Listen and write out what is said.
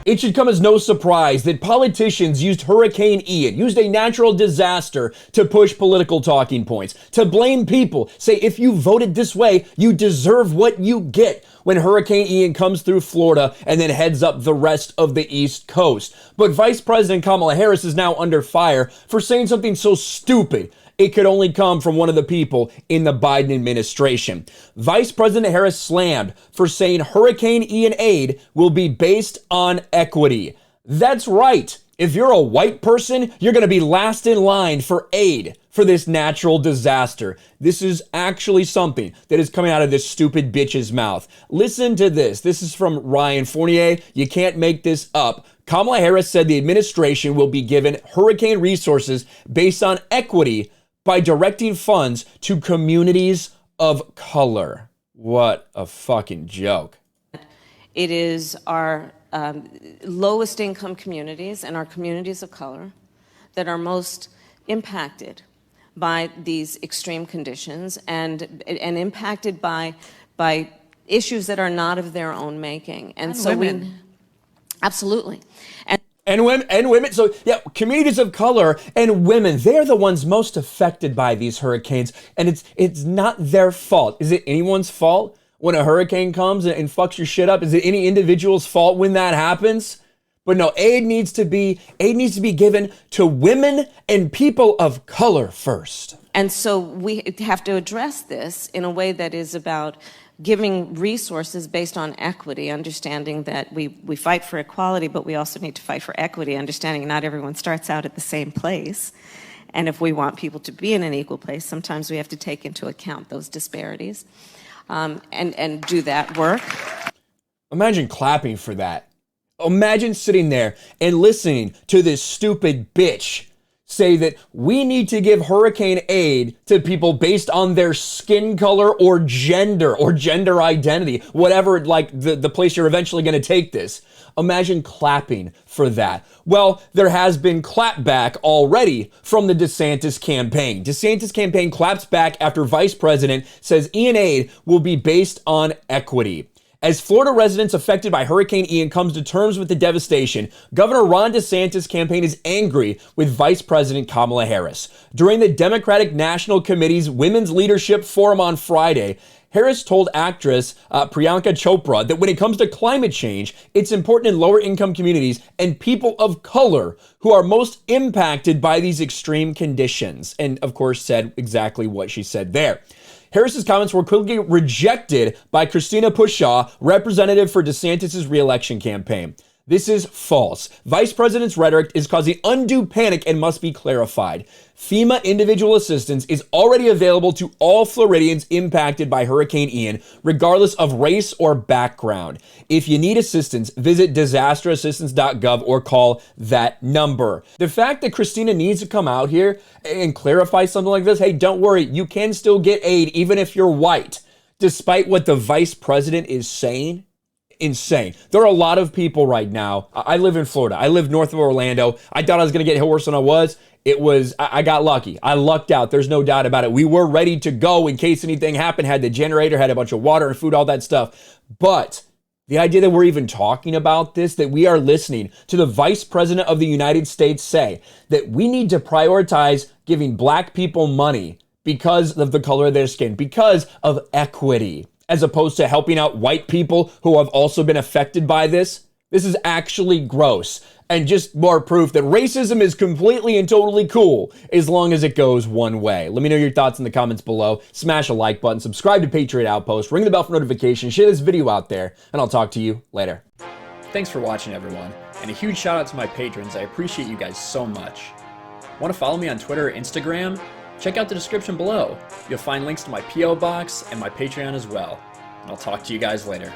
It should come as no surprise that politicians used Hurricane Ian, used a natural disaster to push political talking points, to blame people, say if you voted this way, you deserve what you get when Hurricane Ian comes through Florida and then heads up the rest of the East Coast. But Vice President Kamala Harris is now under fire for saying something so stupid it could only come from one of the people in the Biden administration. Vice President Harris slammed for saying Hurricane Ian aid will be based on equity. That's right. If you're a white person, you're going to be last in line for aid for this natural disaster. This is actually something that is coming out of this stupid bitch's mouth. Listen to this. This is from Ryan Fournier. You can't make this up. Kamala Harris said the administration will be given hurricane resources based on equity by directing funds to communities of color. What a fucking joke. It is our lowest income communities and our communities of color that are most impacted by these extreme conditions and impacted by issues that are not of their own making. And so women. Absolutely. And women, so yeah, communities of color and women, they're the ones most affected by these hurricanes, and it's not their fault. Is it anyone's fault when a hurricane comes and fucks your shit up? Is it any individual's fault when that happens? But no, aid needs to be given to women and people of color first. And so we have to address this in a way that is about giving resources based on equity, understanding that we fight for equality, but we also need to fight for equity, understanding not everyone starts out at the same place. And if we want people to be in an equal place, sometimes we have to take into account those disparities and do that work. Imagine clapping for that. Imagine sitting there and listening to this stupid bitch say that we need to give hurricane aid to people based on their skin color or gender identity, whatever, like the place you're eventually going to take this. Imagine clapping for that. Well, there has been clapback already from the DeSantis campaign. DeSantis campaign claps back after Vice President says Ian aid will be based on equity. As Florida residents affected by Hurricane Ian comes to terms with the devastation, Governor Ron DeSantis' campaign is angry with Vice President Kamala Harris. During the Democratic National Committee's Women's Leadership Forum on Friday, Harris told actress Priyanka Chopra that when it comes to climate change, it's important in lower income communities and people of color who are most impacted by these extreme conditions. And of course said exactly what she said there. Harris's comments were quickly rejected by Christina Pushaw, representative for DeSantis' re-election campaign. This is false. Vice President's rhetoric is causing undue panic and must be clarified. FEMA individual assistance is already available to all Floridians impacted by Hurricane Ian, regardless of race or background. If you need assistance, visit disasterassistance.gov or call that number. The fact that Christina needs to come out here and clarify something like this, hey, don't worry, you can still get aid even if you're white, despite what the vice president is saying. Insane. There are a lot of people right now. I live in Florida. I live north of Orlando. I thought I was going to get worse than I was. I got lucky. I lucked out. There's no doubt about it. We were ready to go in case anything happened, had the generator, had a bunch of water and food, all that stuff. But the idea that we're even talking about this, that we are listening to the Vice President of the United States say that we need to prioritize giving black people money because of the color of their skin, because of equity, as opposed to helping out white people who have also been affected by this. This is actually gross and just more proof that racism is completely and totally cool as long as it goes one way. Let me know your thoughts in the comments below. Smash a like button, subscribe to Patriot Outpost, ring the bell for notifications, share this video out there, and I'll talk to you later. Thanks for watching, everyone, and a huge shout out to my patrons. I appreciate you guys so much. Want to follow me on Twitter or Instagram? Check out the description below. You'll find links to my P.O. box and my Patreon as well. And I'll talk to you guys later.